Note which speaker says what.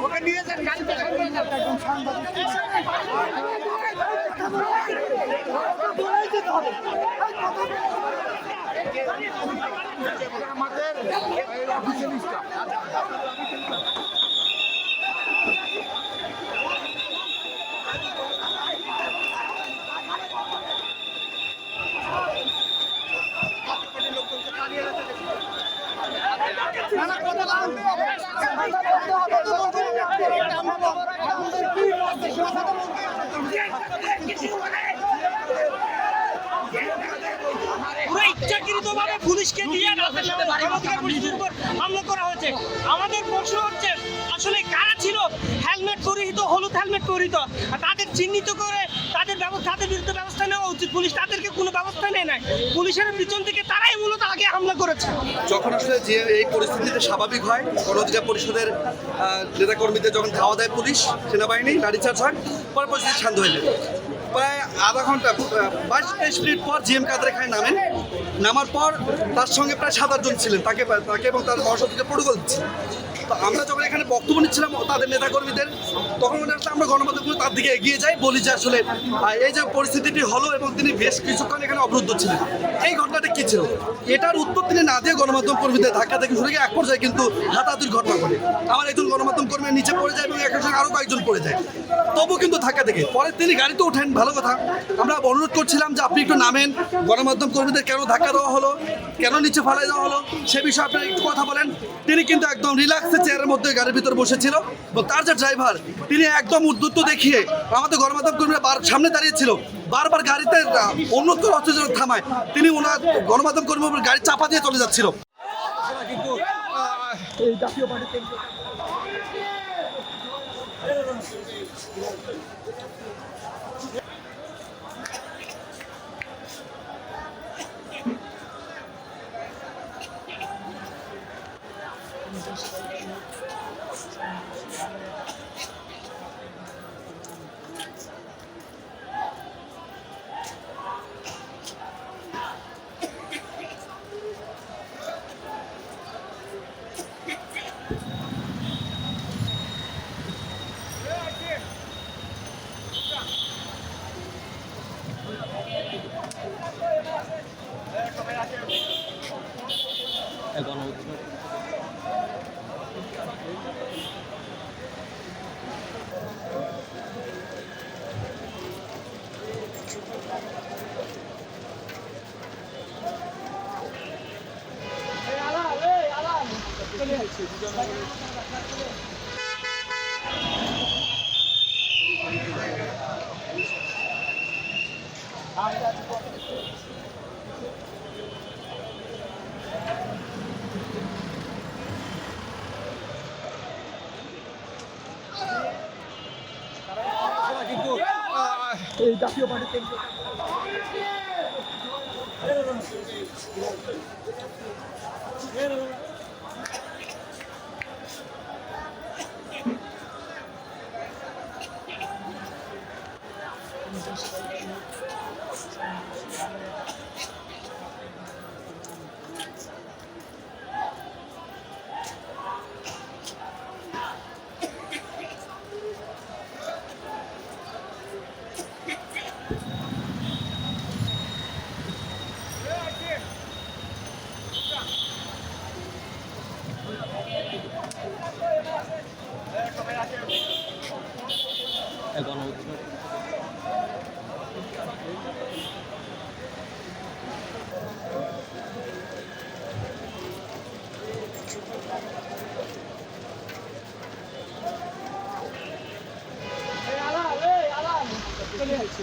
Speaker 1: ওকে নিয়ে যান গাড়িতে একদম সাংবাদিক আমাদের অফিসিয়ালিস্টটা
Speaker 2: পুরো ইচ্ছাকৃতভাবে পুলিশকে দিয়ে পুলিশের উপর হামলা করা হয়েছে। আমাদের প্রশ্ন হচ্ছে আসলে কারা ছিল হেলমেট পরিহিত, হলুদ হেলমেট পরিহিত, তাদের চিহ্নিত করে তাদের বিরুদ্ধে ব্যবস্থা নেওয়া উচিত। পুলিশ তাদেরকে কোনো ব্যবস্থা নেয় নাই, পুলিশের পিছন থেকে তারাই মূলত আগে হামলা করেছে।
Speaker 3: যখন আসলে যে এই পরিস্থিতিতে স্বাভাবিক হয়, গণ অধিকার পরিষদের নেতাকর্মীদের যখন ধাওয়া দেয় পুলিশ সেনাবাহিনী, লাঠিচার্জ হয়, পরে পরিস্থিতি শান্ত হয়ে যায়। প্রায় আধা ঘন্টা 22-23 মিনিট পর জিএম কাদের এখানে নামার পর তার সঙ্গে প্রায় 7-8 জন ছিলেন, তাকে এবং তার মহাসচিবকে প্রোটোকল দিচ্ছে। তো আমরা যখন এখানে বক্তব্য নিচ্ছিলাম তাদের নেতাকর্মীদের, তখন মনে হচ্ছে আমরা গণমাধ্যমগুলো তার দিকে এগিয়ে যাই, বলি যে আসলে এই যে পরিস্থিতিটি হলো এবং তিনি বেশ কিছুক্ষণ এখানে অবরুদ্ধ ছিলেন, এই ঘটনাটা কী ছিল, এটার উত্তর তিনি না দিয়ে গণমাধ্যম কর্মীদের ধাক্কা থেকে শুরু এক পর্যায়ে কিন্তু হাতাহাতির ঘটনা ঘটে। আমার একজন গণমাধ্যম কর্মী নিচে পড়ে যায় এবং একজন সঙ্গে আরও কয়েকজন পড়ে যায়, তবু কিন্তু ধাক্কা থেকে পরে তিনি গাড়িতে ওঠেন, ভালো কথা। আমরা অনুরোধ করছিলাম যে আপনি একটু নামেন, গণমাধ্যম কর্মীদের কেন ধাক্কা দেওয়া হলো, কেন নিচে ফেলাই দেওয়া হলো সে বিষয়ে আপনারা একটু কথা বলেন। তিনি কিন্তু একদম রিল্যাক্সে চেয়ারের মধ্যে গাড়ির ভিতরে বসেছিল এবং তার যে ড্রাইভার তিনি একদম উদ্যুত্ত দেখিয়ে আমাদের গণমাধ্যম কর্মীরা সামনে দাঁড়িয়েছিল, বারবার গাড়িতে অনুরোধ করে অস্ত্র থামায়, তিনি ওনার গণমাধ্যম কর্মীর গাড়ি চাপা দিয়ে চলে যাচ্ছিল।
Speaker 1: এই জাতীয় পার্টি এই জাতীয় পার্টি চলে আসছে।